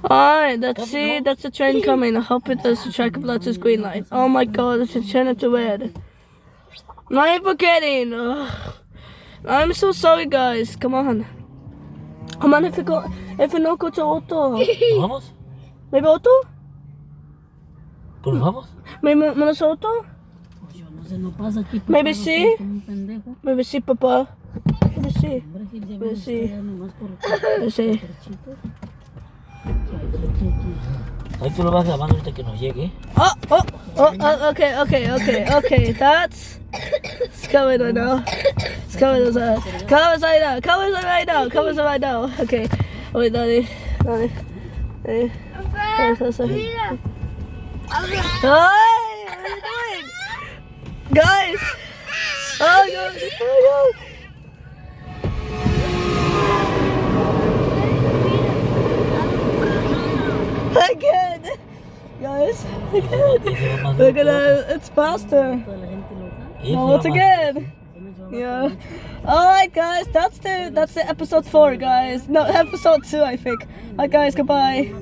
Alright, let's see. That's the train coming. I hope it does the traffic lights is green light. Oh my god, it's turning to red. I'm forgetting. Ugh. I'm so sorry, guys. Come on. Come on, if we no go to auto. ¿Vamos? Maybe auto? ¿Pues vamos? Maybe menos auto? Yo no sé, no pasa aquí. Maybe sí. Como un pendejo. Maybe sí, papá. Maybe sí. Hombre, que ya Pues sí. ya nomás por Maybe sí. chicos. Ahí tú lo vas grabando ahorita que nos llegue. Okay. That's it's coming right now. It's coming right now. Okay. Wait, Daddy. Hey. Hi, what are you doing? Guys! Oh, God. Again! Guys, again. Look at that, it's faster. toda la gente loca. Oh, it's again. Yeah. Alright guys, that's the episode 4 guys. No, episode 2 I think. Alright guys, goodbye.